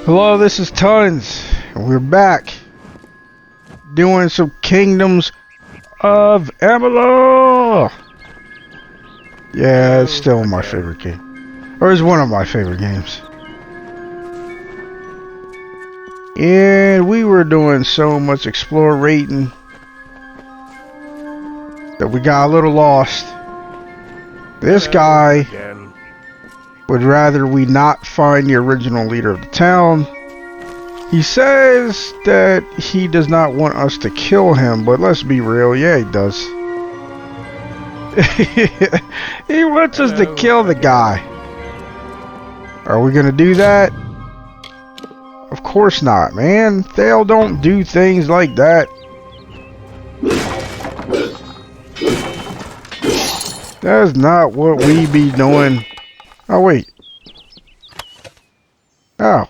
Hello, this is Tons, and we're back doing some Kingdoms of Amalur. Yeah, it's still my favorite game, or it's one of my favorite games. And we were doing so much explorating that we got a little lost. This guy would rather we not find the original leader of the town. He says that he does not want us to kill him, but let's be real, yeah, he does. He wants us to kill the guy. Are we gonna do that? Of course not, man. Thayle don't do things like that. That's not what we be doing. Oh, wait. Oh.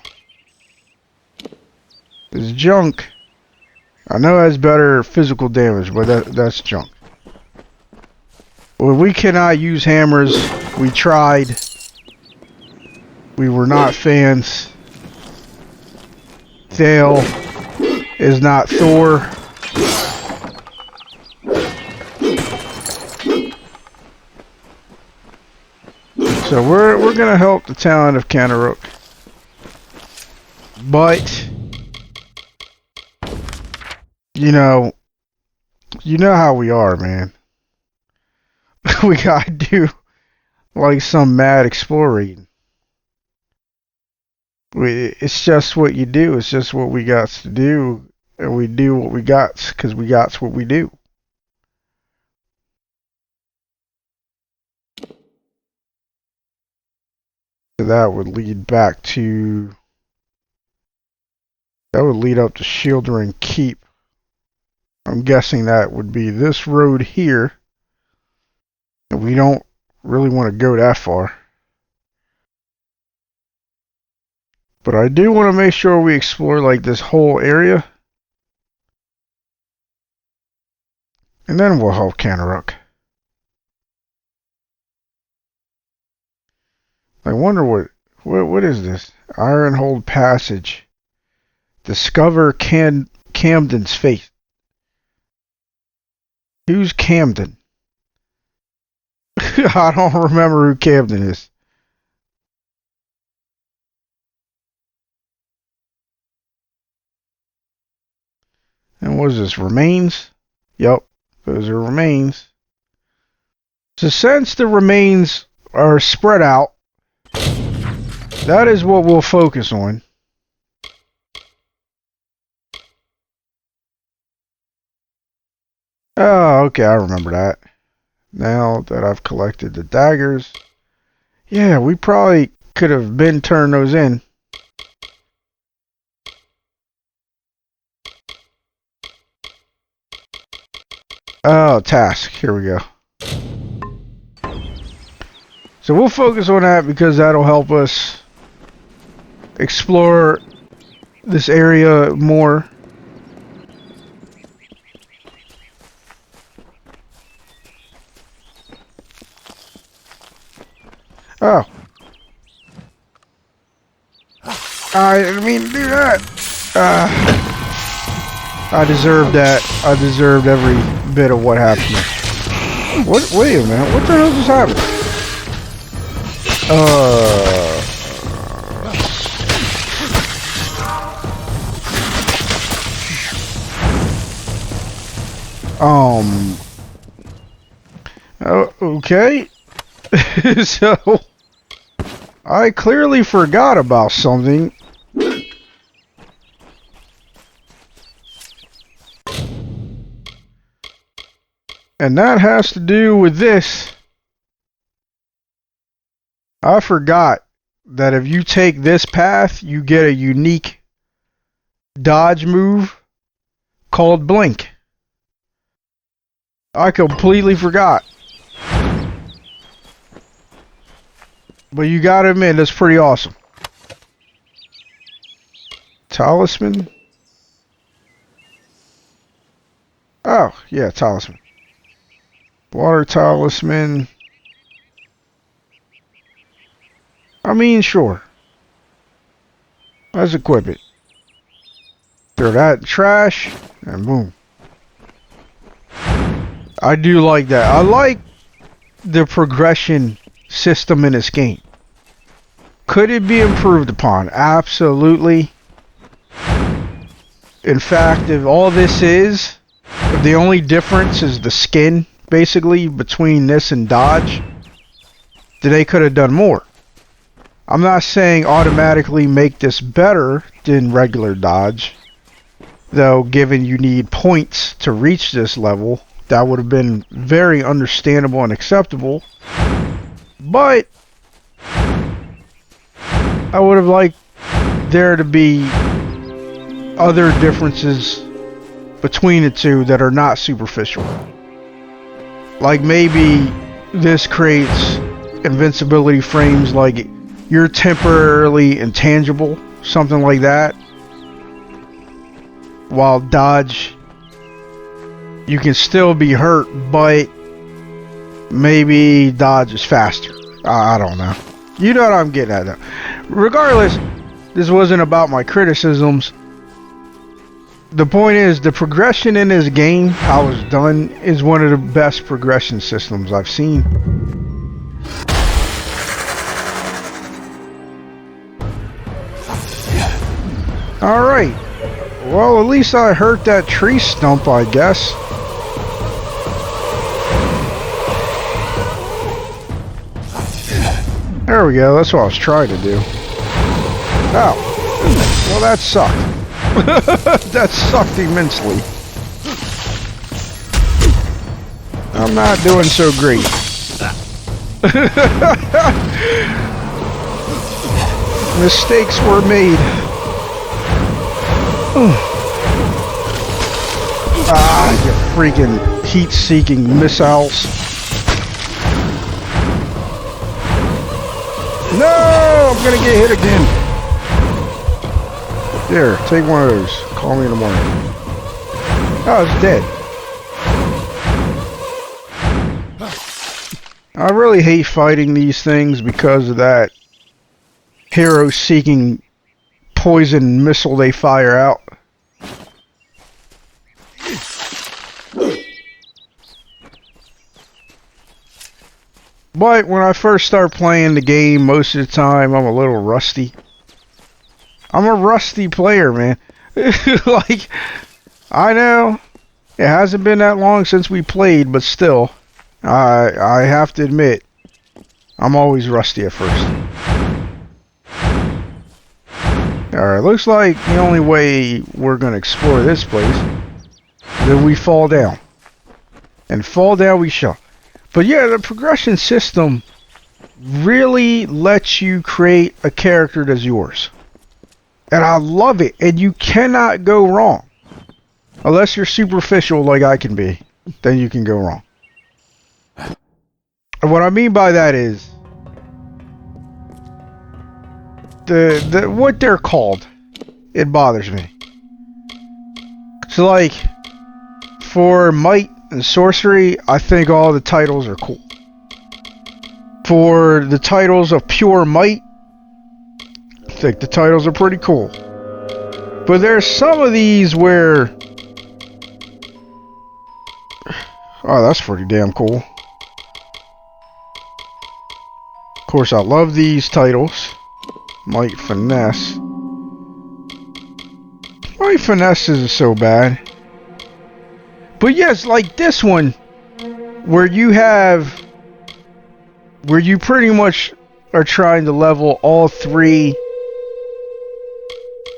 It's junk. I know that's better physical damage, but that's junk. Well, we cannot use hammers. We tried. We were not fans. Thayle is not Thor. So we're gonna help the town of Canaruk. But you know how we are, man. We gotta do like some mad exploring. It's just what you do. It's just what we got to do, and we do what we got because we got what we do. So that would lead back to. That would lead up to Shieldring Keep. I'm guessing that would be this road here. And we don't really want to go that far. But I do want to make sure we explore like this whole area. And then we'll help Canaruk. I wonder what is this? Ironhold Passage. Discover Camden's fate. Who's Camden? I don't remember who Camden is. And what is this? Remains? Yep, those are remains. So since the remains are spread out, that is what we'll focus on. Oh, okay, I remember that. Now that I've collected the daggers. Yeah, we probably could have been turned those in. Oh, task. Here we go. So we'll focus on that because that'll help us explore this area more. Oh. I didn't mean to do that. I deserved that. I deserved every bit of what happened. What? Wait a minute. What the hell just happened? Okay. So, I clearly forgot about something. And that has to do with this. I forgot that if you take this path, you get a unique dodge move called Blink. I completely forgot. But you gotta admit, that's pretty awesome. Talisman? Oh, yeah, talisman. Water talisman. I mean, sure. Let's equip it. Throw that in trash, and boom. I do like that. I like the progression system in this game. Could it be improved upon? Absolutely. In fact, if all this is, if the only difference is the skin, basically, between this and Dodge, then they could have done more. I'm not saying automatically make this better than regular Dodge, though given you need points to reach this level, that would have been very understandable and acceptable. But I would have liked there to be other differences between the two that are not superficial. Like maybe this creates invincibility frames, like you're temporarily intangible, something like that. While Dodge, you can still be hurt, but maybe Dodge is faster. I don't know. You know what I'm getting at, though. Regardless, this wasn't about my criticisms. The point is, the progression in this game, how it's done, is one of the best progression systems I've seen. Alright. Well, at least I hurt that tree stump, I guess. There we go, that's what I was trying to do. Oh. Well, that sucked. That sucked immensely. I'm not doing so great. Mistakes were made. Ah, you freaking heat-seeking missiles. No! I'm gonna get hit again. There, take one of those. Call me in the morning. Oh, it's dead. I really hate fighting these things because of that hero-seeking poison missile they fire out. But when I first start playing the game, most of the time I'm a little rusty. I'm a rusty player, man. Like, I know it hasn't been that long since we played, but still, I have to admit, I'm always rusty at first. Alright, looks like the only way we're going to explore this place is if we fall down. And fall down we shall. But yeah, the progression system really lets you create a character that's yours. And I love it. And you cannot go wrong. Unless you're superficial like I can be. Then you can go wrong. And what I mean by that is the what they're called. It bothers me. So like for might and sorcery, I think all the titles are cool. For the titles of pure might, I think the titles are pretty cool. But there's some of these where... Oh, that's pretty damn cool. Of course, I love these titles. Might Finesse. Might Finesse isn't so bad. But yes, like this one, where you pretty much are trying to level all three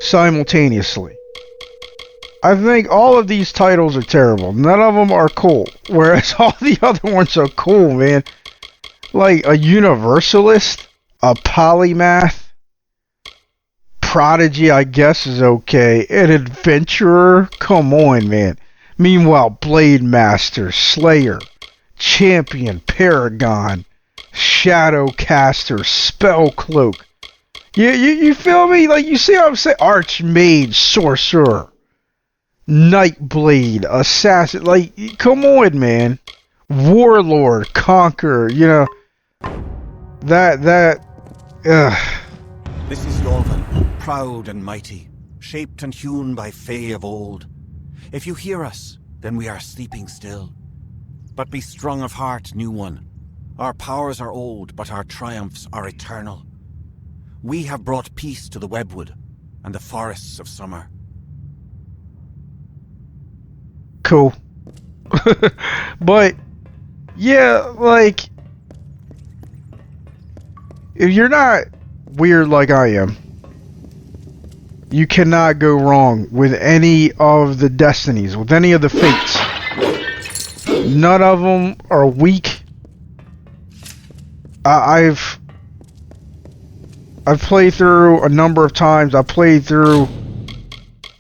simultaneously. I think all of these titles are terrible. None of them are cool. Whereas all the other ones are cool, man. Like a Universalist, a Polymath, Prodigy, I guess is okay. An Adventurer, come on, man. Meanwhile, Blade Master, Slayer, Champion, Paragon, Shadowcaster, Spellcloak. You feel me? Like, you see what I'm saying? Archmage, Sorcerer, Nightblade, Assassin. Like, come on, man. Warlord, Conqueror, you know. Ugh. This is Yolvan, proud and mighty, shaped and hewn by Fae of old. If you hear us, then we are sleeping still. But be strong of heart, new one. Our powers are old, but our triumphs are eternal. We have brought peace to the webwood and the forests of summer. Cool. But, yeah, like, if you're not weird like I am, you cannot go wrong with any of the destinies, with any of the fates. None of them are weak. I've played through a number of times. I've played through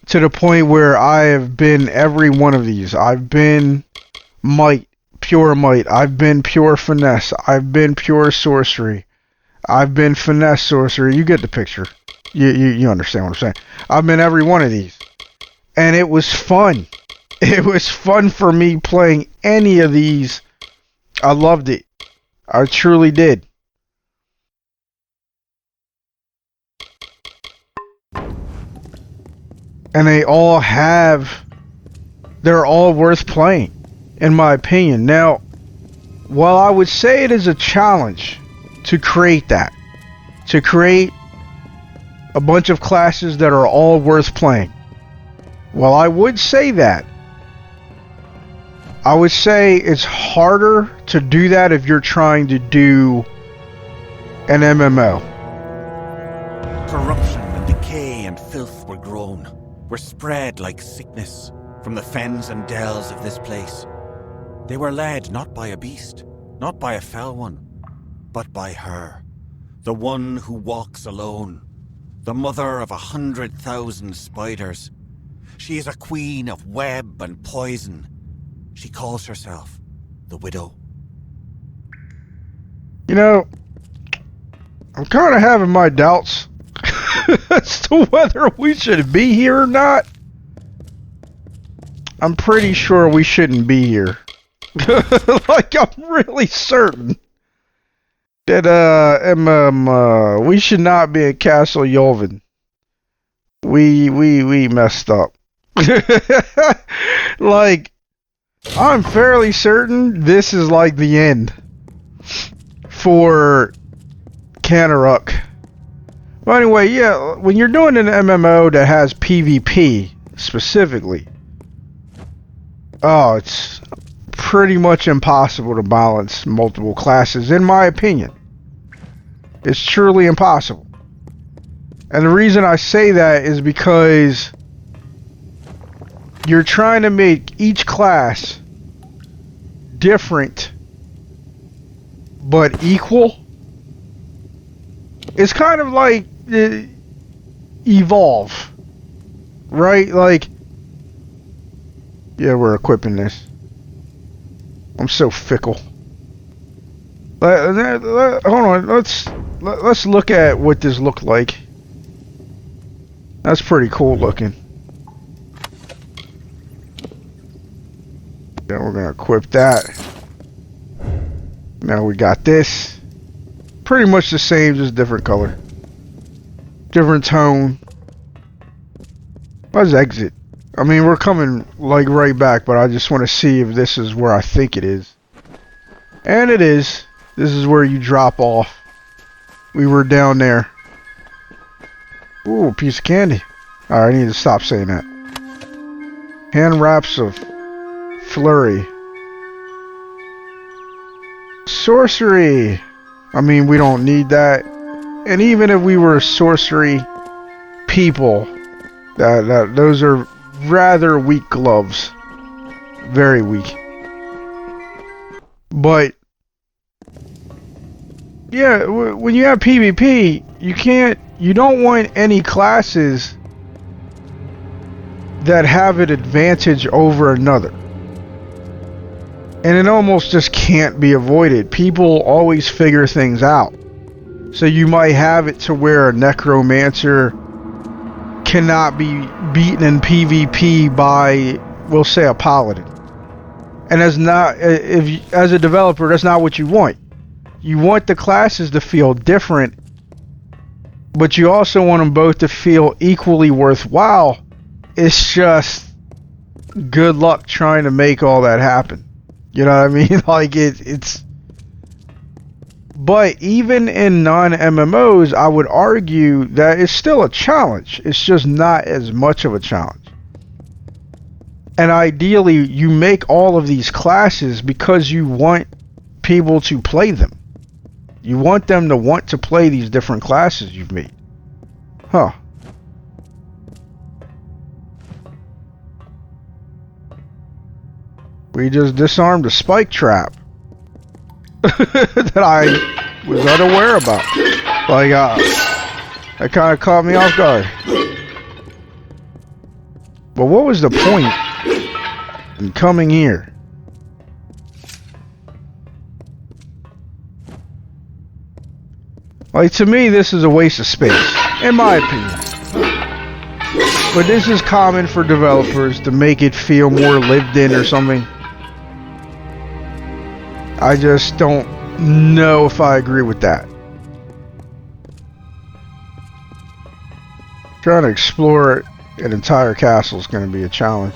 to the point where I have been every one of these. I've been might, pure might. I've been pure finesse. I've been pure sorcery. I've been finesse sorcery. You get the picture. You understand what I'm saying. I've been every one of these. And it was fun. It was fun for me playing any of these. I loved it. I truly did. And they're all worth playing, in my opinion. Now, while I would say it is a challenge to create that, to create a bunch of classes that are all worth playing, while I would say that, I would say it's harder to do that if you're trying to do an MMO. Corruption and decay and filth were grown, were spread like sickness from the fens and dells of this place. They were led not by a beast, not by a fell one, but by her, the one who walks alone, the mother of 100,000 spiders. She is a queen of web and poison. She calls herself the Widow. You know, I'm kind of having my doubts as to whether we should be here or not. I'm pretty sure we shouldn't be here. Like, I'm really certain that we should not be at Castle Yolvan. We messed up. Like, I'm fairly certain this is like the end for Canaruk. But anyway, yeah, when you're doing an MMO that has PvP specifically, oh, it's pretty much impossible to balance multiple classes, in my opinion. It's truly impossible. And the reason I say that is because you're trying to make each class different but equal. It's kind of like Evolve, right? Like, yeah, we're equipping this. I'm so fickle. Hold on, let's look at what this looked like. That's pretty cool looking. Yeah, we're gonna equip that. Now we got this. Pretty much the same, just different color. Different tone. Let's exit. I mean, we're coming like right back, but I just want to see if this is where I think it is. And it is. This is where you drop off. We were down there. Ooh, piece of candy. Alright, I need to stop saying that. Hand wraps of flurry. Sorcery. I mean, we don't need that. And even if we were sorcery people, those are rather weak gloves. Very weak. But yeah, when you have PvP, you don't want any classes that have an advantage over another. And it almost just can't be avoided. People always figure things out. So you might have it to where a necromancer cannot be beaten in PvP by, we'll say, a paladin. And as a developer, that's not what you want. You want the classes to feel different but you also want them both to feel equally worthwhile. It's just good luck trying to make all that happen. You know what I mean? Like it's. But even in non-MMOs, I would argue that it's still a challenge. It's just not as much of a challenge. And ideally, you make all of these classes because you want people to play them. You want them to want to play these different classes you've made. Huh. We just disarmed a spike trap that I was unaware about. Like, that kind of caught me off guard. But what was the point in coming here? Like, to me, this is a waste of space, in my opinion. But this is common for developers to make it feel more lived in or something. I just don't know if I agree with that. Trying to explore an entire castle is going to be a challenge.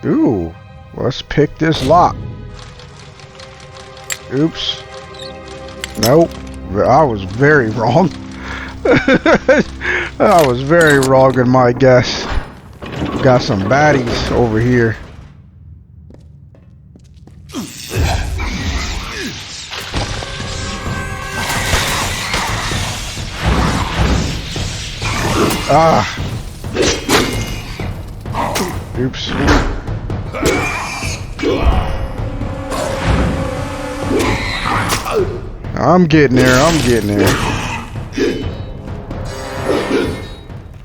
Ooh, let's pick this lock. Oops. Nope. I was very wrong. I was very wrong in my guess. Got some baddies over here. Ah. Oops. I'm getting there. I'm getting there.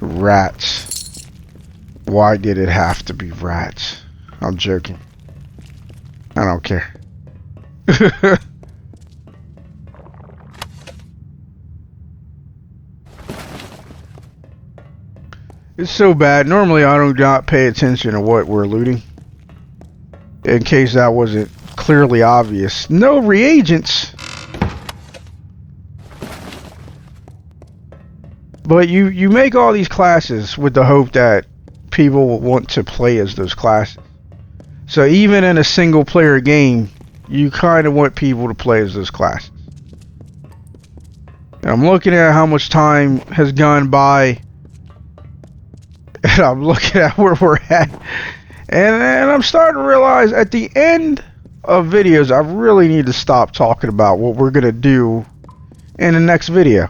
Rats. Why did it have to be rats? I'm joking. I don't care. It's so bad. Normally I do not pay attention to what we're looting. In case that wasn't clearly obvious. No reagents. But you make all these classes with the hope that people will want to play as those classes. So even in a single player game, you kind of want people to play as those classes. And I'm looking at how much time has gone by. And I'm looking at where we're at. And I'm starting to realize at the end of videos, I really need to stop talking about what we're going to do in the next video.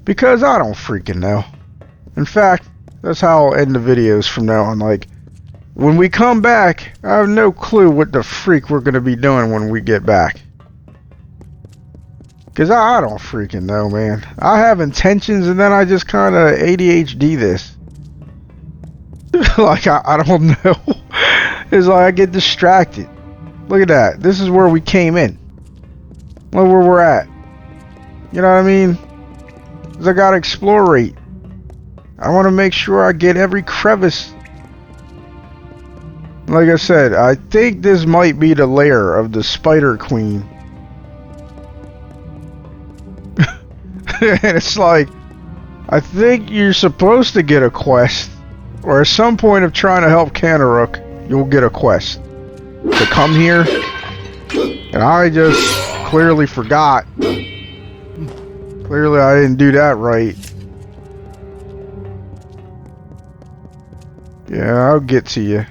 Because I don't freaking know. In fact, that's how I'll end the videos from now on. Like, when we come back, I have no clue what the freak we're going to be doing when we get back. Because I don't freaking know, man. I have intentions and then I just kind of ADHD this. Like, I don't know. It's like I get distracted. Look at that. This is where we came in. Look where we're at. You know what I mean? Because I gotta explorate. I want to make sure I get every crevice. Like I said, I think this might be the lair of the Spider Queen. And it's like, I think you're supposed to get a quest. Or at some point of trying to help Canaruk, you'll get a quest to come here. And I just clearly forgot. Clearly I didn't do that right. Yeah, I'll get to you.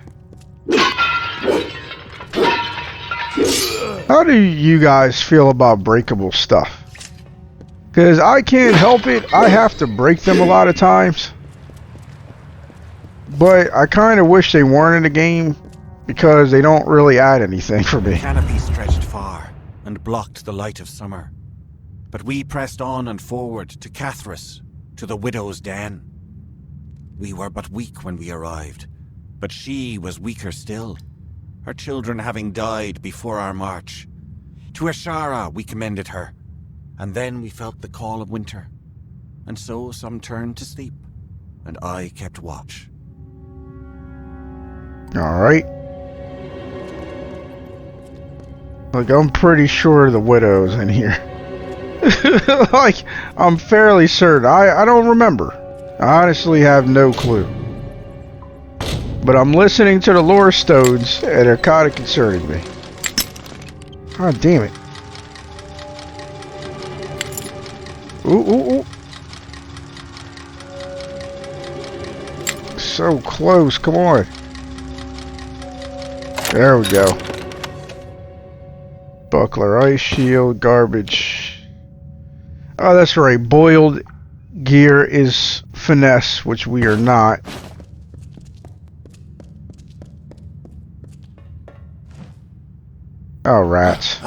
How do you guys feel about breakable stuff? Because I can't help it. I have to break them a lot of times. But I kind of wish they weren't in the game because they don't really add anything for me. The canopy stretched far and blocked the light of summer. But we pressed on and forward to Cathras, to the widow's den. We were but weak when we arrived, but she was weaker still, her children having died before our march. To Ashara we commended her, and then we felt the call of winter. And so some turned to sleep, and I kept watch. Alright. Like, I'm pretty sure the widow's in here. Like, I'm fairly certain. I don't remember. I honestly have no clue. But I'm listening to the lore stones, and they're kind of concerning me. God damn it. Ooh, ooh, ooh. So close, come on. There we go. Buckler, ice shield, garbage. Oh, that's right. Boiled gear is finesse, which we are not. Oh, rats.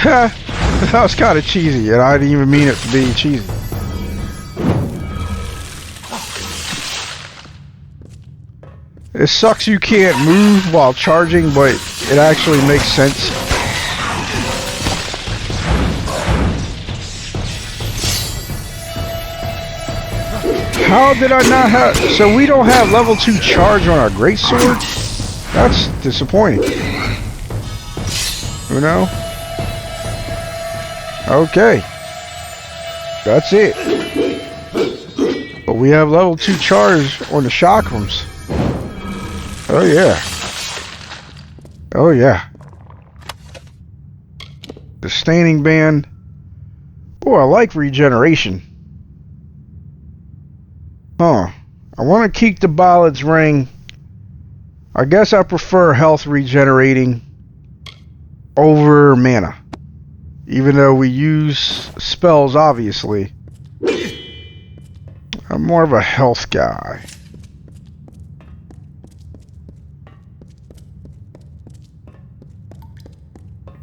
That was kind of cheesy, and I didn't even mean it to be cheesy. It sucks you can't move while charging, but it actually makes sense. How did I not have... So we don't have level 2 charge on our greatsword? That's disappointing. You know? Okay. That's it. But we have level 2 charge on the chakrams. Oh yeah. Oh yeah. The staining band. Oh, I like regeneration. Huh. I want to keep the Ballad's ring. I guess I prefer health regenerating over mana. Even though we use spells, obviously. I'm more of a health guy.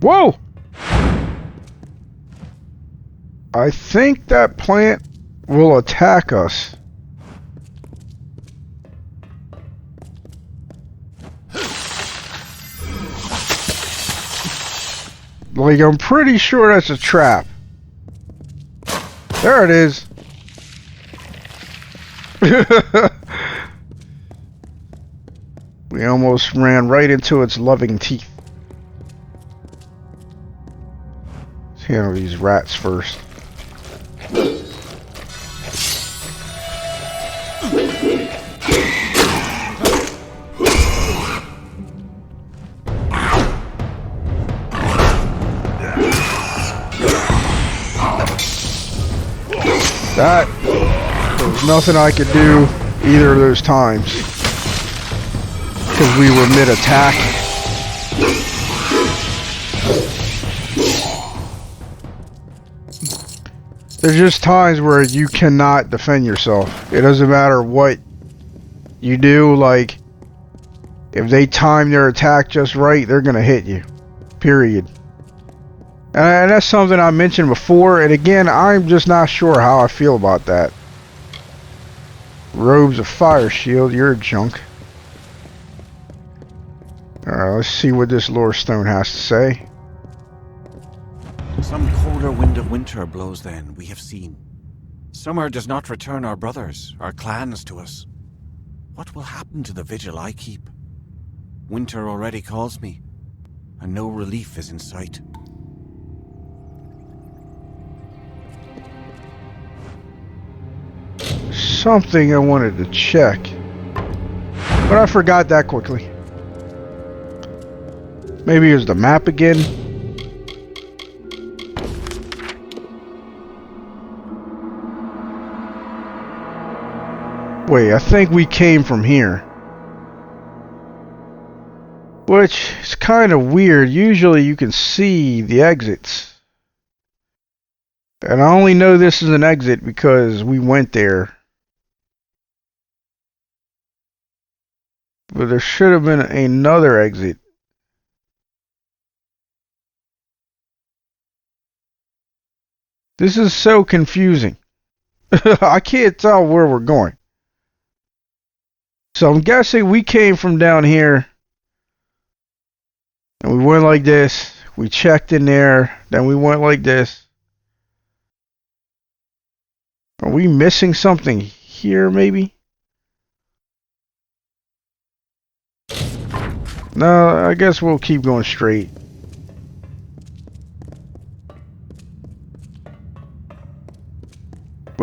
Whoa! I think that plant will attack us. Like, I'm pretty sure that's a trap. There it is. We almost ran right into its loving teeth. Let's handle these rats first. That, there was nothing I could do either of those times. Because we were mid-attack. There's just times where you cannot defend yourself. It doesn't matter what you do, like, if they time their attack just right, they're gonna hit you. Period. And that's something I mentioned before, and again, I'm just not sure how I feel about that. Robes of Fire Shield, you're junk. Alright, let's see what this lore stone has to say. Some colder wind of winter blows then, we have seen. Summer does not return our brothers, our clans to us. What will happen to the vigil I keep? Winter already calls me, and no relief is in sight. Something I wanted to check, but I forgot that quickly. Maybe it was the map again. Wait, I think we came from here. Which is kind of weird. Usually you can see the exits. And I only know this is an exit because we went there. But there should have been another exit. This is so confusing. I can't tell where we're going. So I'm guessing we came from down here. And we went like this. We checked in there. Then we went like this. Are we missing something here, maybe? No, I guess we'll keep going straight.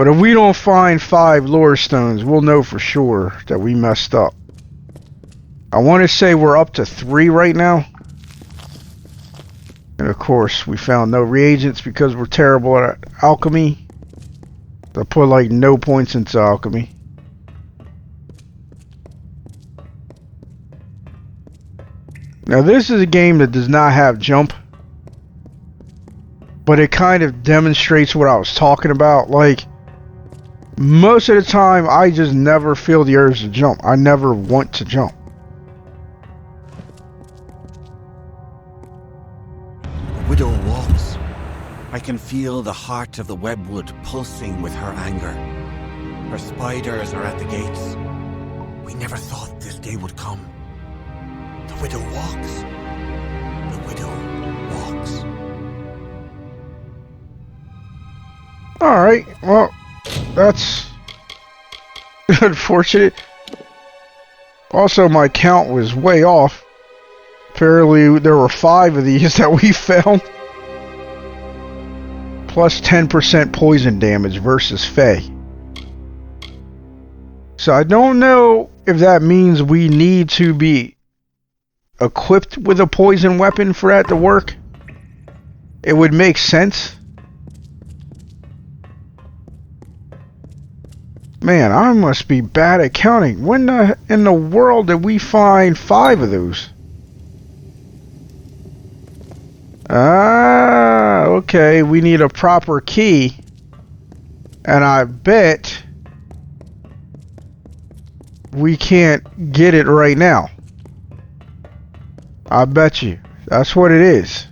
But if we don't find 5 lore stones, we'll know for sure that we messed up. I want to say we're up to 3 right now. And of course, we found no reagents because we're terrible at alchemy. I put like no points into alchemy. Now this is a game that does not have jump. But it kind of demonstrates what I was talking about. Like, most of the time, I just never feel the urge to jump. I never want to jump. The widow walks. I can feel the heart of the webwood pulsing with her anger. Her spiders are at the gates. We never thought this day would come. The widow walks. The widow walks. Alright, well, that's unfortunate. Also, my count was way off. Apparently, there were 5 of these that we found. Plus 10% poison damage versus Fae. So I don't know if that means we need to be equipped with a poison weapon for that to work. It would make sense. Man, I must be bad at counting. When in the world did we find 5 of those? Ah, okay. We need a proper key. And I bet we can't get it right now. I bet you. That's what it is.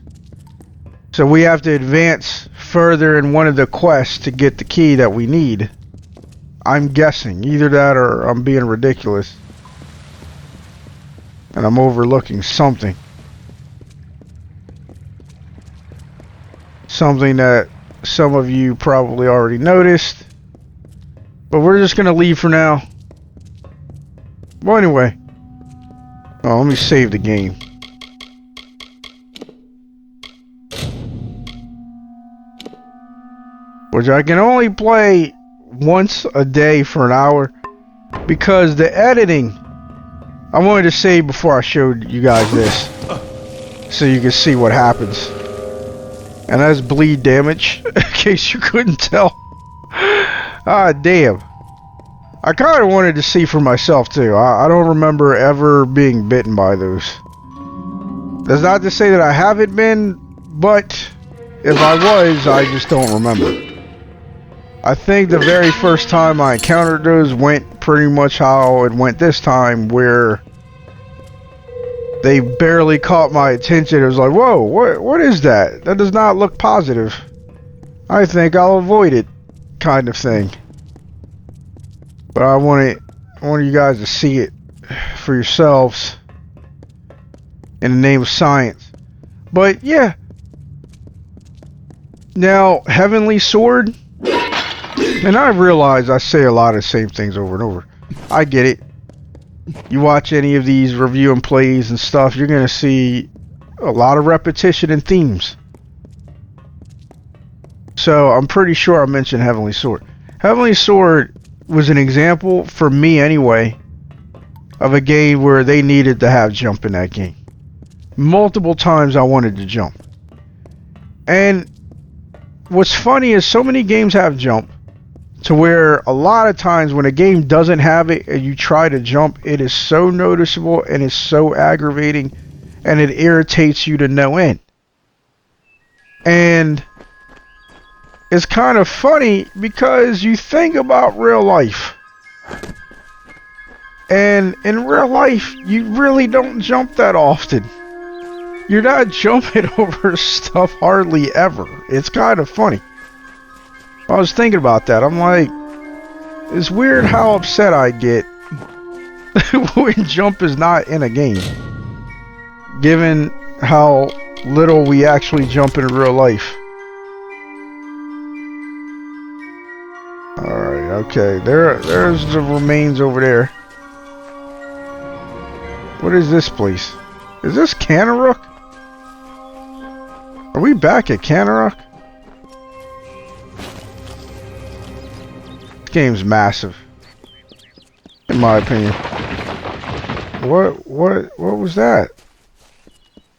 So we have to advance further in one of the quests to get the key that we need. I'm guessing. Either that or I'm being ridiculous. And I'm overlooking something. Something that some of you probably already noticed. But we're just going to leave for now. Well, anyway. Oh, let me save the game. Which I can only play once a day for an hour. Because the editing... I wanted to save before I showed you guys this. So you can see what happens. And that's bleed damage. In case you couldn't tell. Ah, damn. I kind of wanted to see for myself too. I don't remember ever being bitten by those. That's not to say that I haven't been, but if I was, I just don't remember. I think the very first time I encountered those went pretty much how it went this time, where they barely caught my attention. It was like, whoa, what is that? That does not look positive. I think I'll avoid it, kind of thing. But I want you guys to see it for yourselves in the name of science. But yeah. Now, Heavenly Sword. And I realize I say a lot of the same things over and over. I get it. You watch any of these review and plays and stuff, you're going to see a lot of repetition and themes. So I'm pretty sure I mentioned Heavenly Sword. Heavenly Sword was an example, for me anyway, of a game where they needed to have jump in that game. Multiple times I wanted to jump. And what's funny is so many games have jump, to where a lot of times when a game doesn't have it and you try to jump, it is so noticeable and it's so aggravating and it irritates you to no end. And it's kind of funny because you think about real life. And in real life, you really don't jump that often. You're not jumping over stuff hardly ever. It's kind of funny. I was thinking about that. I'm like, it's weird how upset I get when jump is not in a game. Given how little we actually jump in real life. Alright, okay. There's the remains over there. What is this place? Is this Canaruk? Are we back at Canaruk? game's massive, in my opinion. What was that?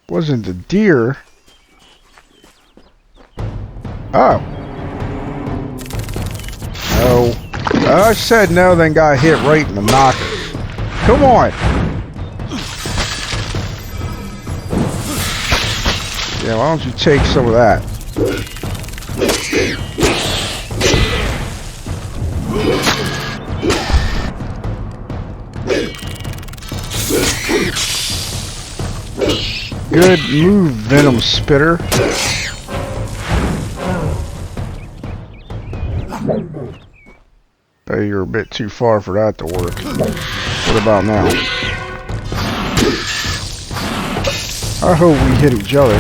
Wasn't the deer? Oh. No. I said no, then got hit right in the knocker. Come on. Yeah, why don't you take some of that? Good move, Venom Spitter. Hey, you're a bit too far for that to work. What about now? I hope we hit each other.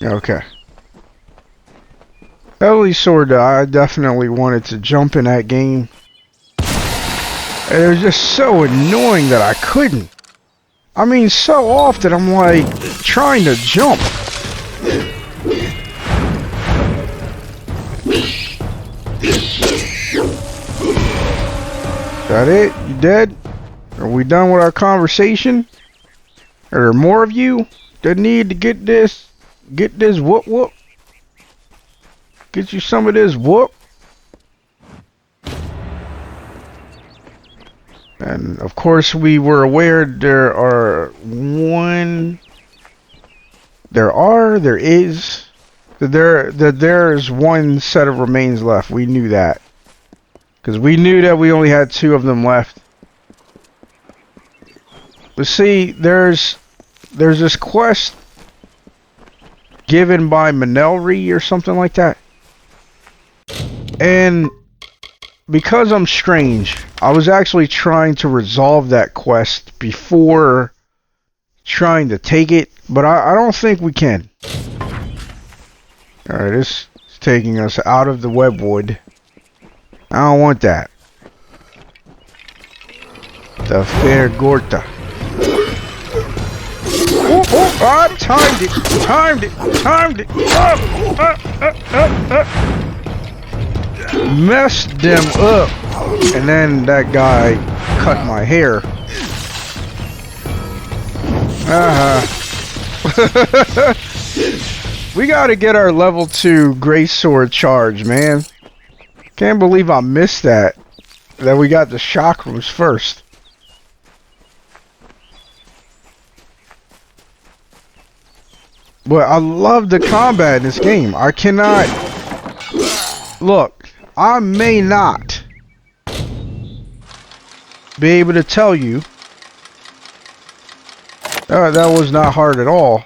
Okay. Thayle Sword, I definitely wanted to jump in that game. And it was just so annoying that I couldn't. I mean, so often I'm like trying to jump. That it? You dead? Are we done with our conversation? Are there more of you that need to get this whoop whoop? Get you some of this whoop. And of course we were aware there is one set of remains left. We knew that. Because we knew that we only had 2 of them left. But see, there's this quest given by Manelri or something like that. And because I'm strange, I was actually trying to resolve that quest before trying to take it, but I don't think we can. Alright, this is taking us out of the webwood. I don't want that. The Fair Gorta. Oh, I timed it. Messed them up. And then that guy cut my hair. We gotta get our level 2 greatsword charge, man. Can't believe I missed that. That we got the chakrams first. But I love the combat in this game. I cannot... Look, I may not be able to tell you. That was not hard at all.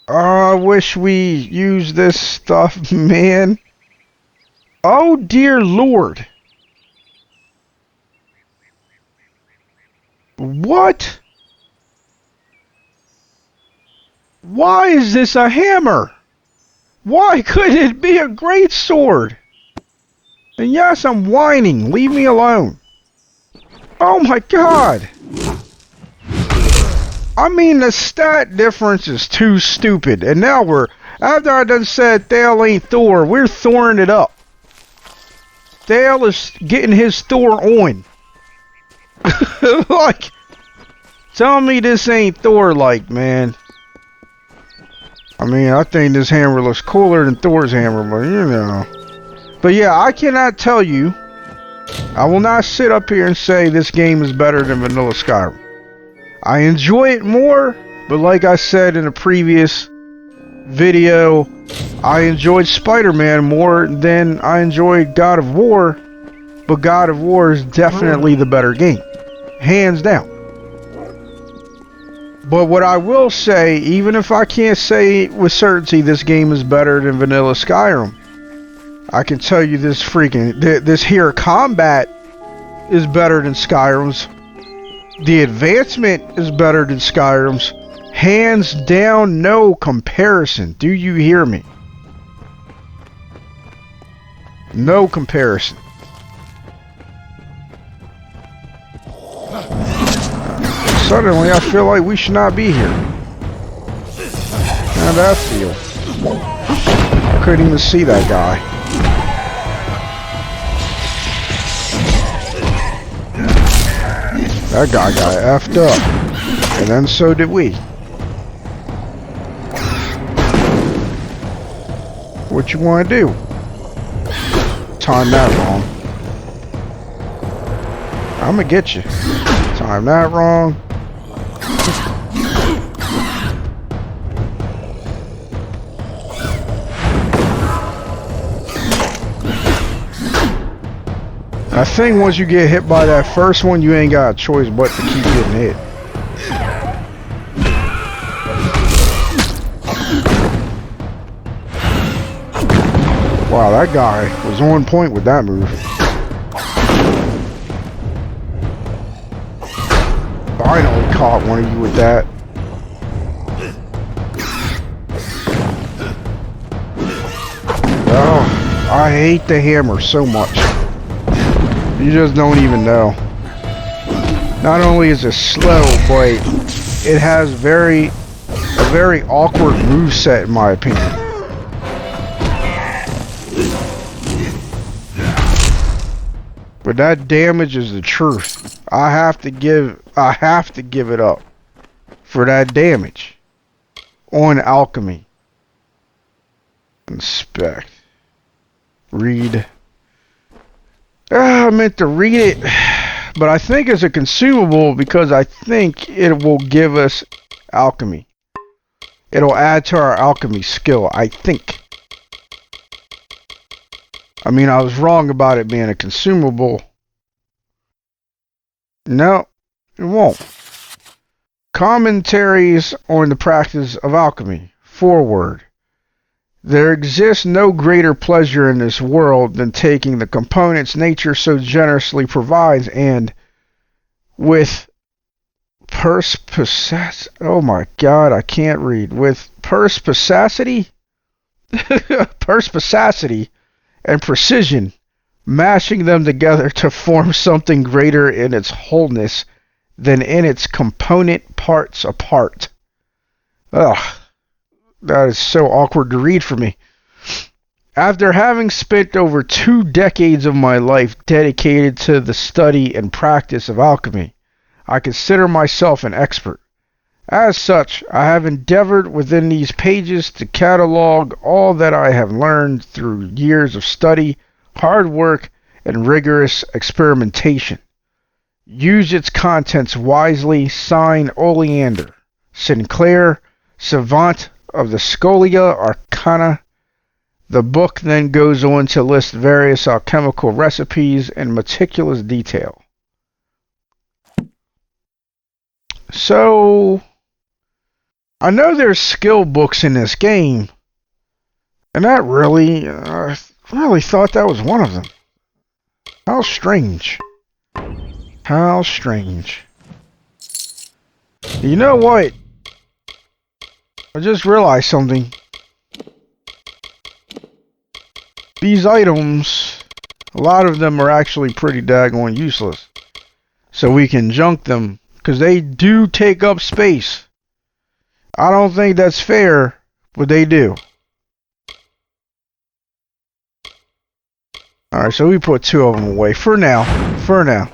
I wish we used this stuff, man. Oh dear Lord. What? Why is this a hammer? Why couldn't it be a great sword? And yes, I'm whining. Leave me alone. Oh my god. I mean, the stat difference is too stupid. And now after I done said Thayle ain't Thor, we're Thoring it up. Thayle is getting his Thor on. Like, tell me this ain't Thor-like, man. I mean, I think this hammer looks cooler than Thor's hammer, but you know. But yeah, I cannot tell you. I will not sit up here and say this game is better than Vanilla Skyrim. I enjoy it more, but like I said in a previous video, I enjoyed Spider-Man more than I enjoyed God of War, but God of War is definitely the better game. Hands down. But what I will say, even if I can't say with certainty this game is better than Vanilla Skyrim, I can tell you this this here combat is better than Skyrim's. The advancement is better than Skyrim's. Hands down, no comparison. Do you hear me? No comparison. Suddenly, I feel like we should not be here. How'd that feel? I couldn't even see that guy. That guy got effed up. And then so did we. What you want to do? Time that wrong. I'm gonna get you. Time that wrong. I think once you get hit by that first one, you ain't got a choice but to keep getting hit. Wow, that guy was on point with that move. Finally caught one of you with that. Oh, I hate the hammer so much. You just don't even know. Not only is it slow, but it has a very awkward moveset in my opinion. But that damage is the truth. I have to give it up for that damage on alchemy. Inspect. Read. I meant to read it, but I think it's a consumable because I think it will give us alchemy. It'll add to our alchemy skill, I think. I mean, I was wrong about it being a consumable. No, it won't. Commentaries on the practice of alchemy. Foreword. There exists no greater pleasure in this world than taking the components nature so generously provides and with perspicacity. Oh my god, I can't read. With perspicacity? Perspicacity and precision, mashing them together to form something greater in its wholeness than in its component parts apart. Ugh. That is so awkward to read for me. After having spent over 2 decades of my life dedicated to the study and practice of alchemy, I consider myself an expert. As such, I have endeavored within these pages to catalog all that I have learned through years of study, hard work, and rigorous experimentation. Use its contents wisely. Signed, Oleander, Sinclair, Savant of the Scholia Arcana. The book then goes on to list various alchemical recipes in meticulous detail. So, I know there's skill books in this game, and that really, I really thought that was one of them. How strange. How strange. You know what? I just realized something. These items, a lot of them are actually pretty daggone useless. So we can junk them, because they do take up space. I don't think that's fair, but they do. Alright, so we put 2 of them away. For now. For now.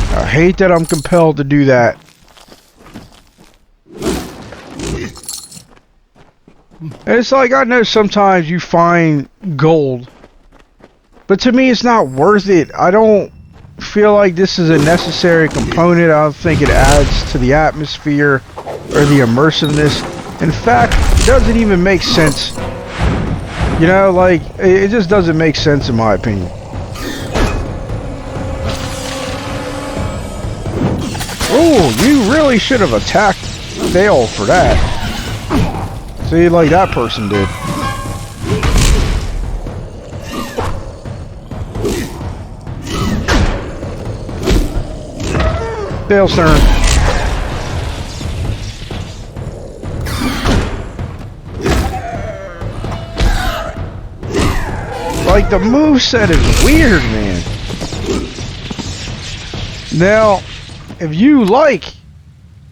I hate that I'm compelled to do that. And it's like, I know sometimes you find gold, but to me it's not worth it. I don't feel like this is a necessary component. I don't think it adds to the atmosphere or the immersiveness. In fact, it doesn't even make sense. You know, like, it just doesn't make sense in my opinion. Oh, you really should have attacked Thayle for that. See, like that person did. Dale's turn. Like, the moveset is weird, man. Now, if you like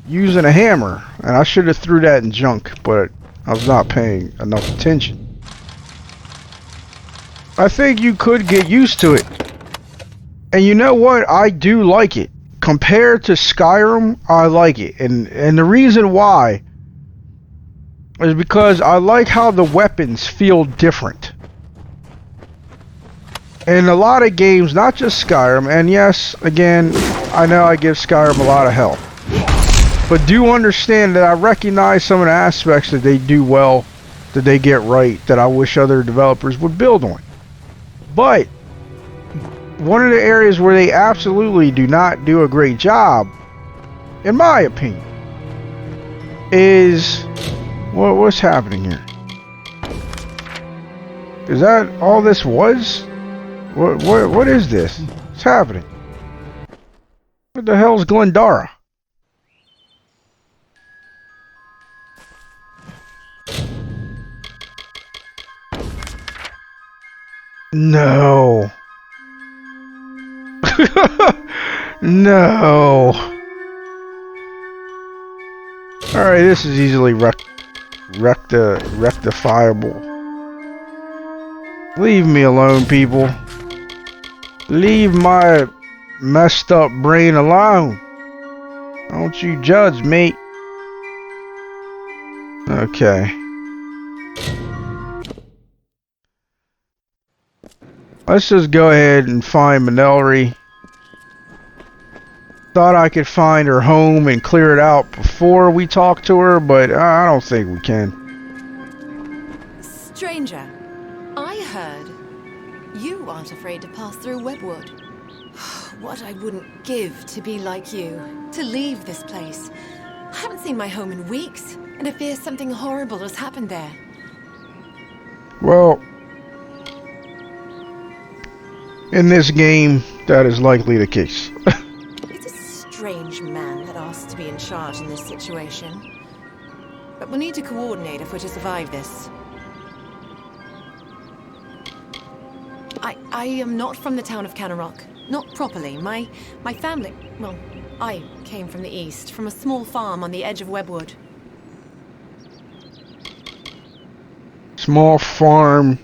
using a hammer, and I should have threw that in junk, but I was not paying enough attention. I think you could get used to it. And you know what? I do like it. Compared to Skyrim, I like it. And the reason why is because I like how the weapons feel different. In a lot of games, not just Skyrim, and yes, again, I know I give Skyrim a lot of hell. But do understand that I recognize some of the aspects that they do well, that they get right, that I wish other developers would build on. But one of the areas where they absolutely do not do a great job, in my opinion, is what's happening here? Is that all this was? What is this? What's happening? What the hell's Glendara? No. No. Alright, this is easily rectifiable. Leave me alone, people. Leave my messed up brain alone. Don't you judge me. Okay. Let's just go ahead and find Manelry. Thought I could find her home and clear it out before we talk to her, but I don't think we can. Stranger, I heard you aren't afraid to pass through Webwood. What I wouldn't give to be like you, to leave this place. I haven't seen my home in weeks, and I fear something horrible has happened there. Well, in this game, that is likely the case. It's a strange man that asks to be in charge in this situation. But we'll need to coordinate if we're to survive this. I am not from the town of Canarok. Not properly. My family... Well, I came from the east, from a small farm on the edge of Webwood. Small farm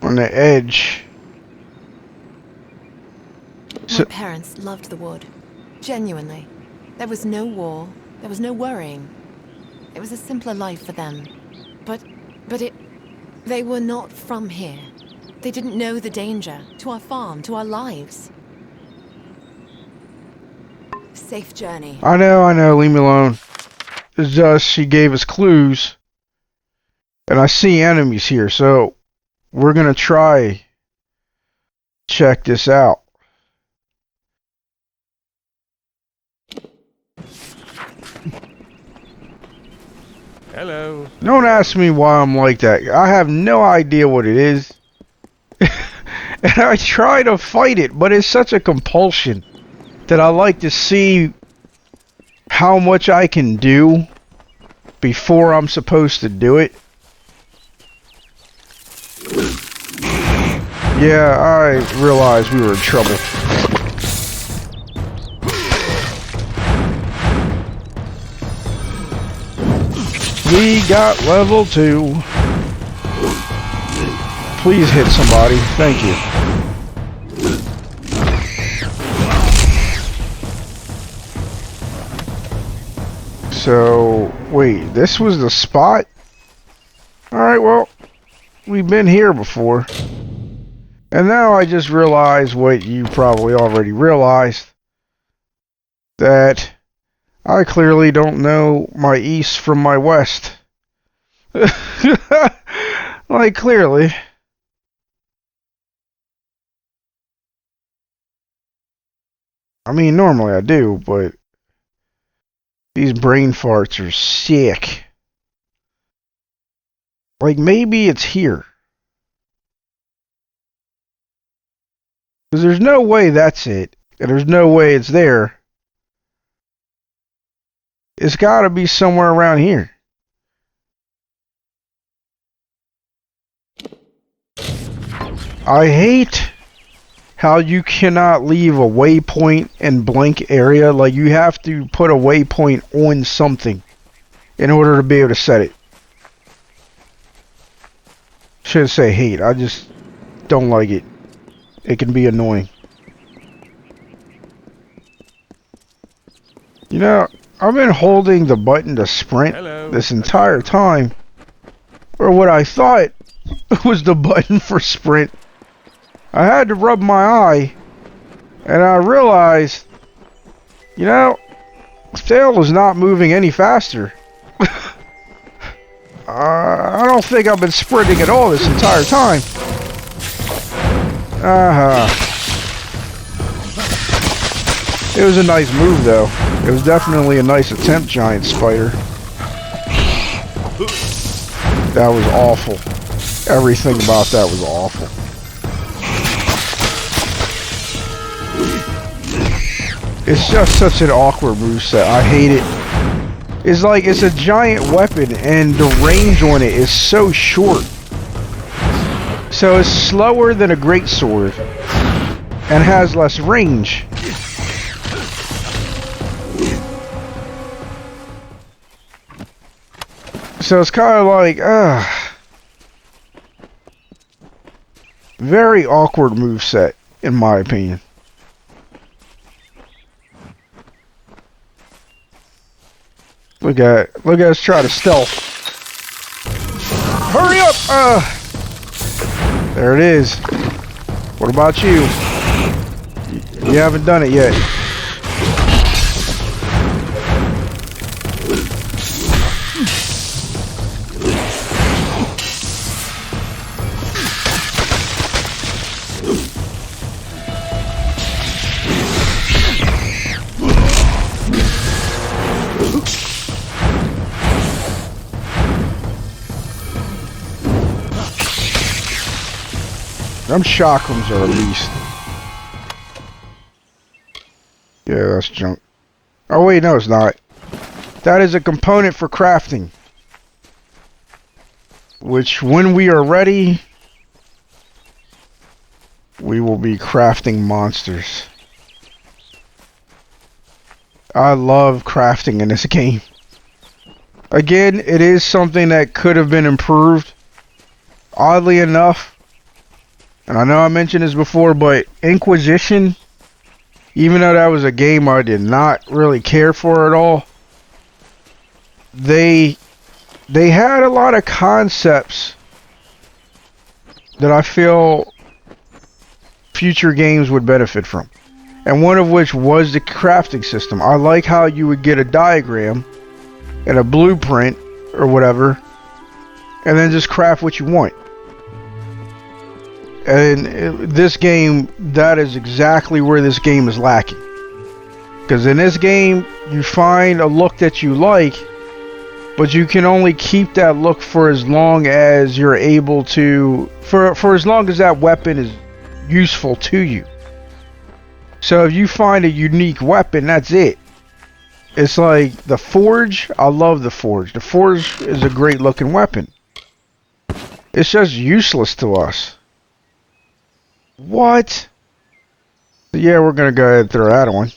on the edge. My parents loved the wood. Genuinely. There was no war. There was no worrying. It was a simpler life for them. But they were not from here. They didn't know the danger to our farm, to our lives. Safe journey. I know, leave me alone. It's just she gave us clues. And I see enemies here, so we're gonna try check this out. Hello. Don't ask me why I'm like that. I have no idea what it is. And I try to fight it, but it's such a compulsion that I like to see how much I can do before I'm supposed to do it. Yeah, I realized we were in trouble. We got level 2. Please hit somebody. Thank you. So, wait, this was the spot? Alright, well, we've been here before. And now I just realized what you probably already realized. That I clearly don't know my east from my west. Like, clearly. I mean, normally I do, but these brain farts are sick. Like, maybe it's here. Because there's no way that's it. And there's no way it's there. It's got to be somewhere around here. I hate how you cannot leave a waypoint in blank area. Like, you have to put a waypoint on something in order to be able to set it. Shouldn't say hate. I just don't like it. It can be annoying. You know, I've been holding the button to sprint this entire time. Or what I thought was the button for sprint. I had to rub my eye, and I realized, you know, Thayle is not moving any faster. I don't think I've been sprinting at all this entire time. It was a nice move, though. It was definitely a nice attempt, giant spider. That was awful. Everything about that was awful. It's just such an awkward moveset. I hate it. It's like it's a giant weapon and the range on it is so short. So it's slower than a greatsword and has less range. So it's kind of like, very awkward moveset, in my opinion. Look at us try to stealth. Hurry up! There it is. What about you? You haven't done it yet. Them chakrams are a beast. Yeah, that's junk. Oh wait, no it's not. That is a component for crafting. Which, when we are ready, we will be crafting monsters. I love crafting in this game. Again, it is something that could have been improved. Oddly enough, and I know I mentioned this before, but Inquisition, even though that was a game I did not really care for at all, they had a lot of concepts that I feel future games would benefit from. And one of which was the crafting system. I like how you would get a diagram and a blueprint or whatever, and then just craft what you want. And this game, that is exactly where this game is lacking. Because in this game, you find a look that you like, but you can only keep that look for as long as you're able to, for as long as that weapon is useful to you. So if you find a unique weapon, that's it. It's like the Forge. I love the Forge. The Forge is a great looking weapon. It's just useless to us. What? Yeah, we're gonna go ahead and throw that one.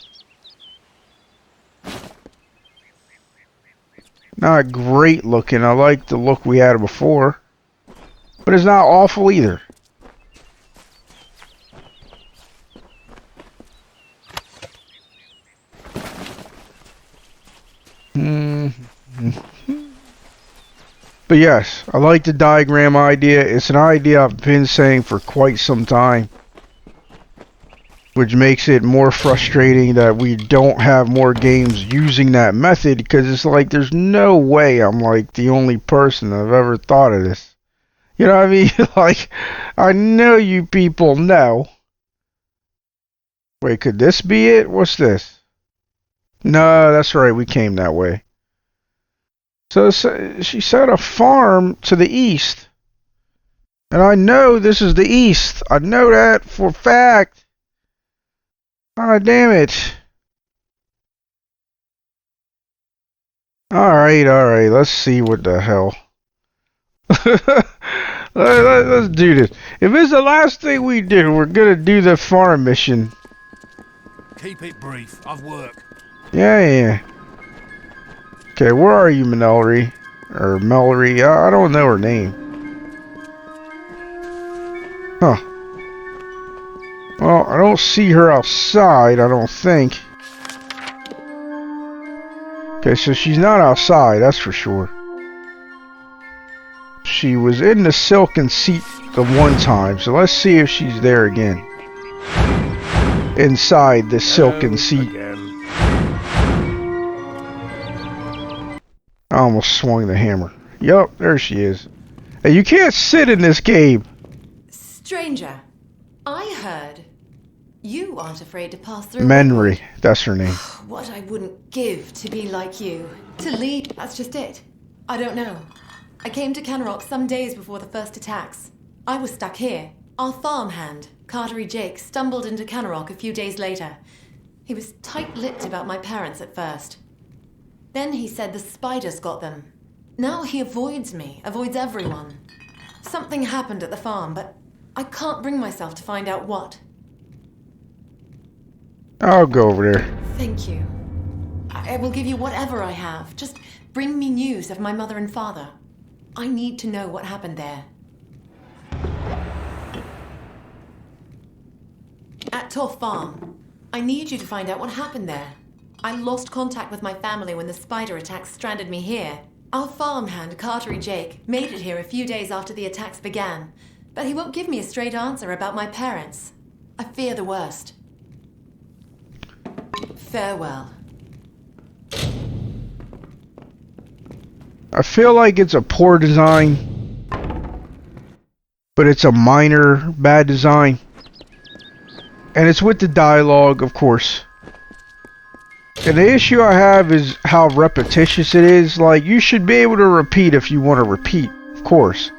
Not great looking. I like the look we had before, but it's not awful either. But yes, I like the diagram idea. It's an idea I've been saying for quite some time, which makes it more frustrating that we don't have more games using that method, because it's like there's no way I'm like the only person that I've ever thought of this. You know what I mean? Like, I know you people know. Wait, could this be it? What's this? No, that's right, we came that way. So she said a farm to the east. And I know this is the east. I know that for a fact. Ah, damn it. Alright, let's see what the hell. Let's do this. If it's the last thing we do, we're gonna do the farm mission. Keep it brief. I've work. Yeah. Okay, where are you, Mallory? Or Mallory? I don't know her name. Huh. Well, I don't see her outside, I don't think. Okay, so she's not outside, that's for sure. She was in the silken seat the one time, so let's see if she's there again. Inside the silken seat. I almost swung the hammer. Yup, there she is. Hey, you can't sit in this game. Stranger, I heard you aren't afraid to pass through. Menry, that's her name. What I wouldn't give to be like you. To lead, that's just it. I don't know. I came to Canrock some days before the first attacks. I was stuck here. Our farmhand, Cartery Jake, stumbled into Canrock a few days later. He was tight-lipped about my parents at first. Then he said the spiders got them. Now he avoids me, avoids everyone. Something happened at the farm, but I can't bring myself to find out what. I'll go over there. Thank you. I will give you whatever I have. Just bring me news of my mother and father. I need to know what happened there. At Toff Farm, I need you to find out what happened there. I lost contact with my family when the spider attacks stranded me here. Our farmhand, Cartery Jake, made it here a few days after the attacks began, but he won't give me a straight answer about my parents. I fear the worst. Farewell. I feel like it's a poor design, but it's a minor bad design. And it's with the dialogue, of course. And the issue I have is how repetitious it is. Like, you should be able to repeat if you want to repeat, of course.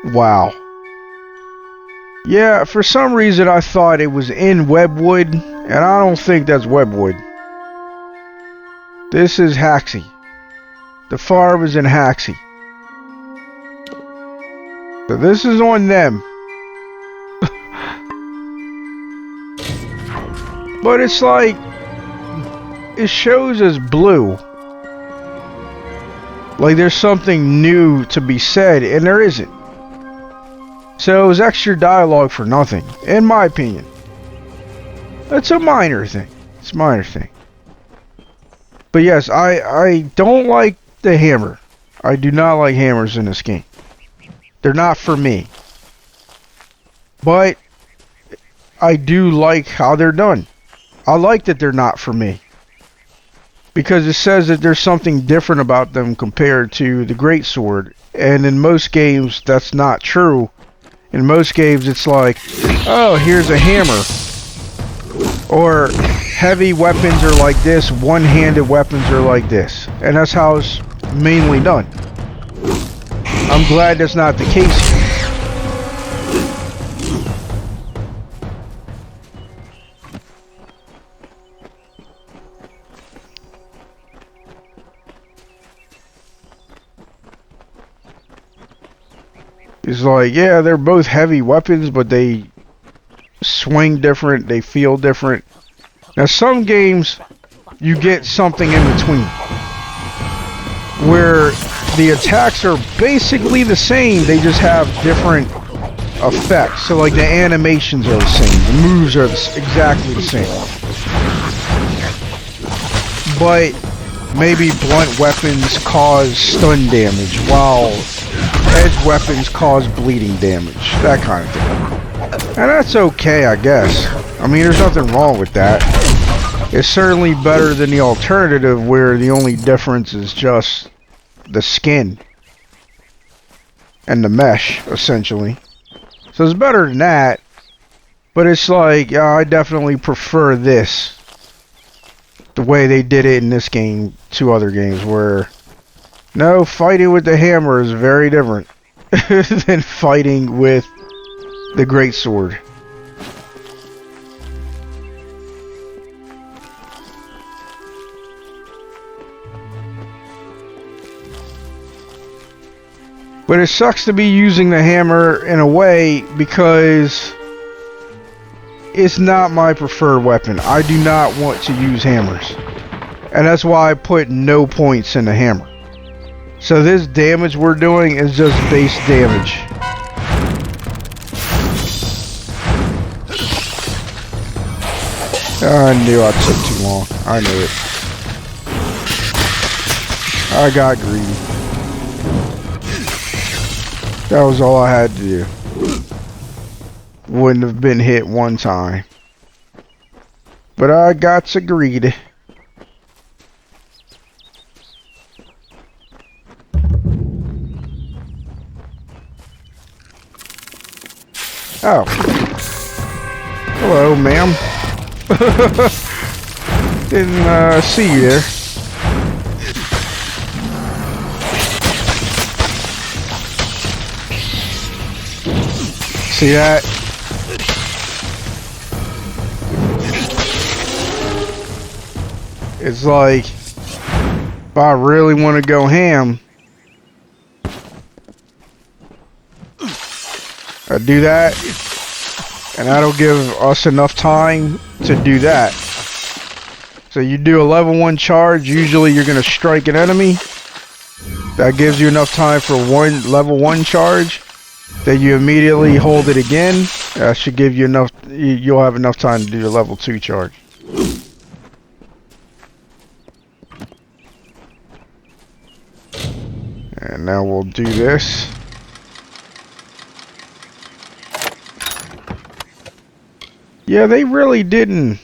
Wow. Yeah, for some reason I thought it was in Webwood, and I don't think that's Webwood. This is Haxie. The farm is in Haxie. So this is on them. But it's like, it shows as blue. Like there's something new to be said, and there isn't. So it was extra dialogue for nothing, in my opinion. It's a minor thing. It's a minor thing. But yes, I don't like the hammer. I do not like hammers in this game. They're not for me. But I do like how they're done. I like that they're not for me. Because it says that there's something different about them compared to the greatsword. And in most games, that's not true. In most games, it's like, oh, here's a hammer. Or heavy weapons are like this, one-handed weapons are like this. And that's how it's mainly done. I'm glad that's not the case here. It's like, yeah, they're both heavy weapons, but they swing different, they feel different. Now, some games, you get something in between. Where the attacks are basically the same, they just have different effects. So, like, the animations are the same, the moves are exactly the same. But maybe blunt weapons cause stun damage, while edge weapons cause bleeding damage, that kind of thing. And that's okay, I guess. I mean, there's nothing wrong with that. It's certainly better than the alternative where the only difference is just the skin and the mesh, essentially. So it's better than that, but it's like, yeah, I definitely prefer this. The way they did it in this game to other games where, no, fighting with the hammer is very different than fighting with the greatsword. But it sucks to be using the hammer in a way because it's not my preferred weapon. I do not want to use hammers. And that's why I put no points in the hammer. So this damage we're doing is just base damage. I knew I took too long. I knew it. I got greedy. That was all I had to do. Wouldn't have been hit one time. But I got so greedy. Oh. Hello, ma'am. Didn't see you there. See that? It's like, if I really want to go ham, I do that, and that'll give us enough time to do that. So you do a level 1 charge, usually you're going to strike an enemy. That gives you enough time for one level 1 charge. Then you immediately hold it again. That should give you enough, you'll have enough time to do your level 2 charge. And now we'll do this. Yeah, they really didn't.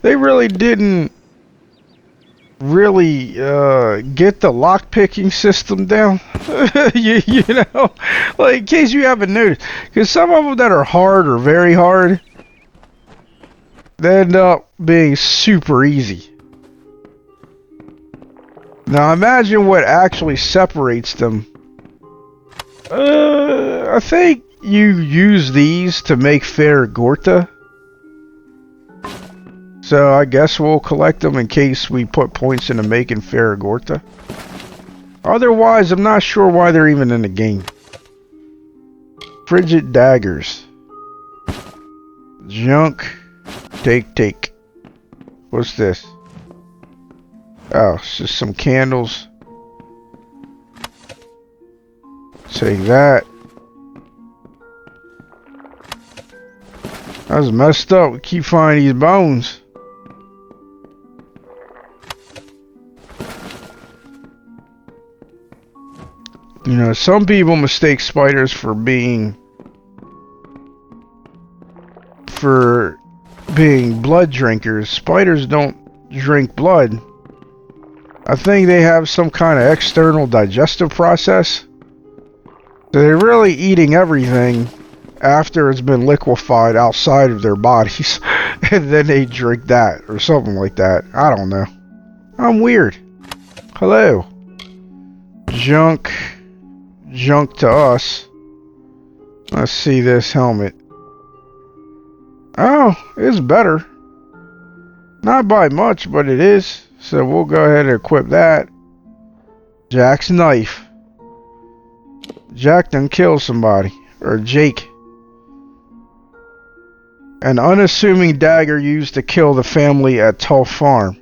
They really didn't get the lock picking system down. you know, like in case you haven't noticed, because some of them that are hard or very hard, they end up being super easy. Now imagine what actually separates them. I think you use these to make Ferragorta. So I guess we'll collect them in case we put points into making Ferragorta. Otherwise, I'm not sure why they're even in the game. Frigid daggers. Junk. Take. What's this? Oh, it's just some candles. Take that. That was messed up. We keep finding these bones. You know, some people mistake spiders for being blood drinkers. Spiders don't drink blood. I think they have some kind of external digestive process. So they're really eating everything after it's been liquefied outside of their bodies. And then they drink that or something like that. I don't know. I'm weird. Hello. Junk to us. Let's see this helmet. Oh, it's better. Not by much, but it is. So we'll go ahead and equip that. Jack's knife. Jack done killed somebody. Or Jake. An unassuming dagger used to kill the family at Tull Farm,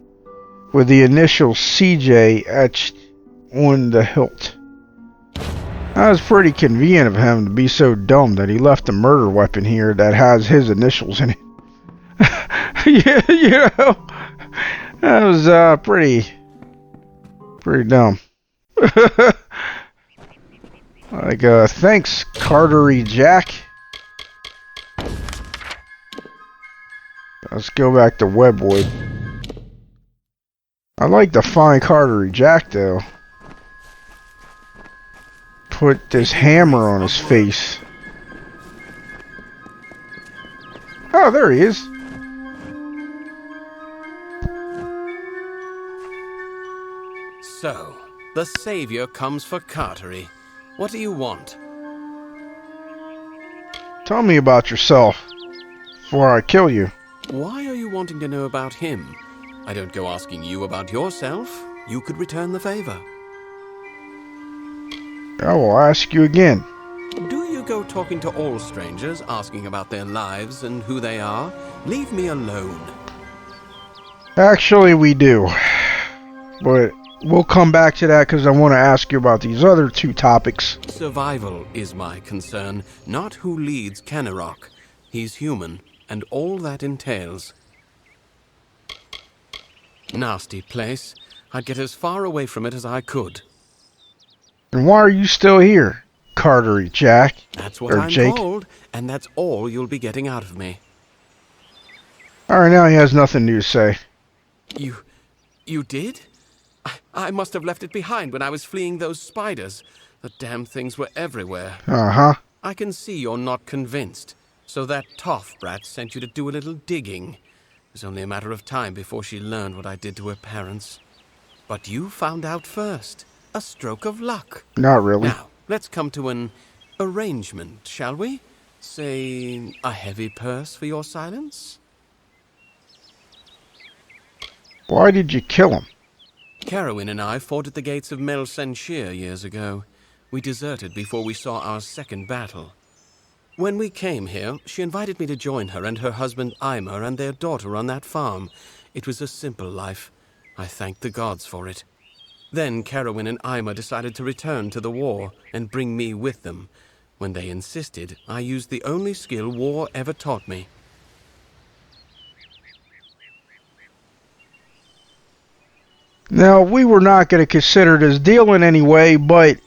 with the initials CJ etched on the hilt. That was pretty convenient of him to be so dumb that he left a murder weapon here that has his initials in it. Yeah, you know, that was pretty dumb. Like, thanks, Cartery Jack. Let's go back to Webwood. I like the fine Cartery Jack, though. Put this hammer on his face. Oh, there he is. So, the savior comes for Cartery. What do you want? Tell me about yourself before I kill you. Why are you wanting to know about him? I don't go asking you about yourself. You could return the favor. I will ask you again. Do you go talking to all strangers, asking about their lives and who they are? Leave me alone. Actually, we do. But we'll come back to that because I want to ask you about these other two topics. Survival is my concern, not who leads Kennerock. He's human, and all that entails. Nasty place. I'd get as far away from it as I could. And why are you still here, Cartery Jack? That's what I'm Jake. told, and that's all you'll be getting out of me. Alright, now he has nothing new to say. You did? I must have left it behind when I was fleeing those spiders. The damn things were everywhere. Uh-huh. I can see you're not convinced. So that toff brat sent you to do a little digging. It was only a matter of time before she learned what I did to her parents. But you found out first. A stroke of luck. Not really. Now, let's come to an arrangement, shall we? Say, a heavy purse for your silence? Why did you kill him? Carowin and I fought at the gates of Mel Senshir years ago. We deserted before we saw our second battle. When we came here, she invited me to join her and her husband Ima and their daughter on that farm. It was a simple life. I thanked the gods for it. Then Carowin and Ima decided to return to the war and bring me with them. When they insisted, I used the only skill war ever taught me. Now, we were not going to consider this deal in any way, but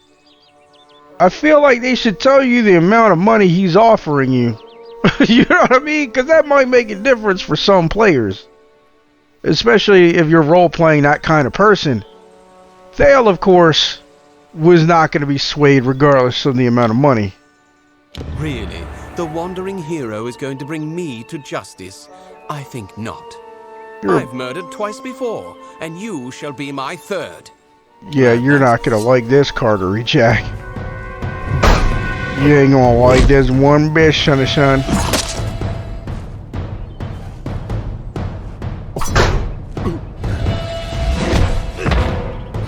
I feel like they should tell you the amount of money he's offering you. You know what I mean? Because that might make a difference for some players. Especially if you're role-playing that kind of person. Thayle, of course, was not going to be swayed regardless of the amount of money. Really? The wandering hero is going to bring me to justice? I think not. I've murdered twice before, and you shall be my third. Yeah, you're not going to like this, Cartery Jack. You ain't going to like this one bit, son.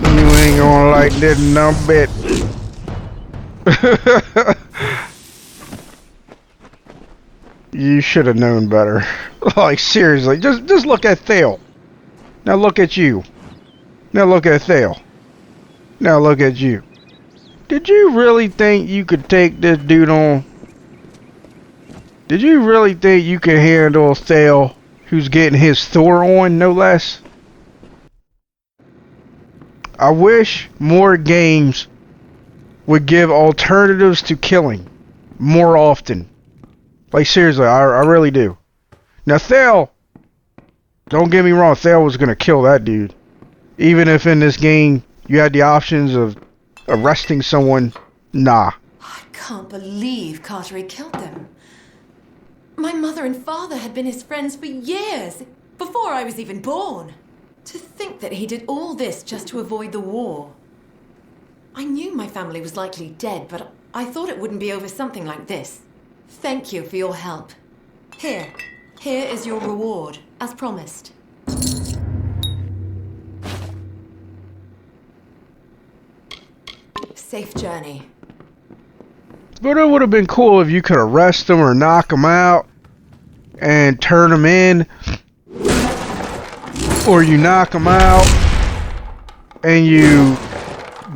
You ain't gonna like this no bit. You should have known better. Like, seriously, just look at Thayle. Now look at you. Now look at Thayle. Now look at you. Did you really think you could take this dude on? Did you really think you could handle Thayle, who's getting his Thor on, no less? I wish more games would give alternatives to killing more often. Like, seriously, I really do. Now, Thayle, don't get me wrong, Thayle was going to kill that dude. Even if in this game you had the options of arresting someone, nah. I can't believe Cartery killed them. My mother and father had been his friends for years, before I was even born. To think that he did all this just to avoid the war. I knew my family was likely dead, but I thought it wouldn't be over something like this. Thank you for your help. Here is your reward, as promised. Safe journey. But it would have been cool if you could arrest them or knock them out and turn them in. Or you knock them out and you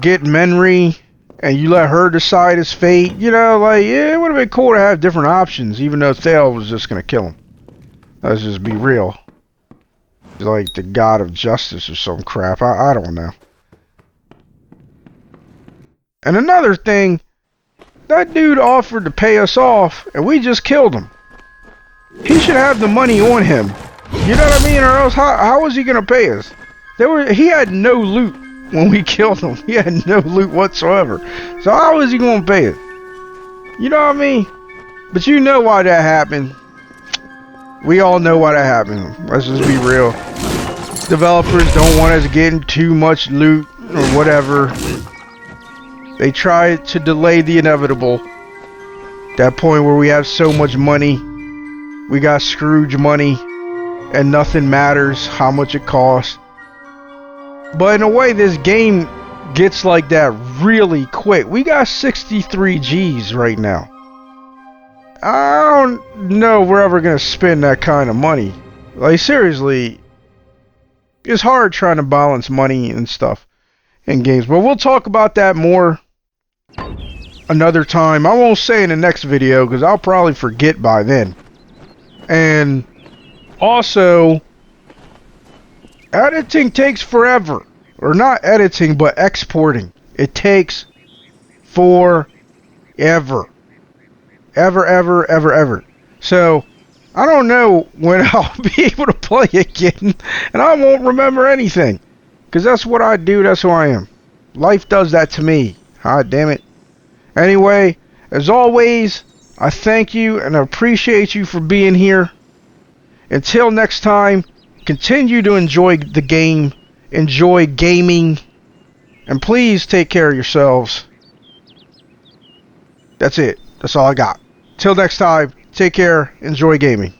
get Menry and you let her decide his fate. You know, like, yeah, it would have been cool to have different options, even though Thayle was just going to kill him. Let's just be real. He's like the god of justice or some crap. I don't know. And another thing, that dude offered to pay us off, and we just killed him. He should have the money on him. You know what I mean? Or else, how was he going to pay us? He had no loot when we killed him. He had no loot whatsoever. So how was he going to pay us? You know what I mean? But you know why that happened. We all know why that happened. Let's just be real. Developers don't want us getting too much loot or whatever. They try to delay the inevitable. That point where we have so much money. We got Scrooge money. And nothing matters how much it costs. But in a way, this game gets like that really quick. We got 63 G's right now. I don't know if we're ever gonna spend that kind of money. Like, seriously, it's hard trying to balance money and stuff in games. But we'll talk about that more another time. I won't say in the next video because I'll probably forget by then. And also, editing takes forever. Or not editing, but exporting. It takes forever. Ever. So, I don't know when I'll be able to play again. And I won't remember anything. Because that's what I do, that's who I am. Life does that to me. God damn it. Anyway, as always, I thank you and I appreciate you for being here. Until next time, continue to enjoy the game. Enjoy gaming. And please take care of yourselves. That's it. That's all I got. Till next time, take care. Enjoy gaming.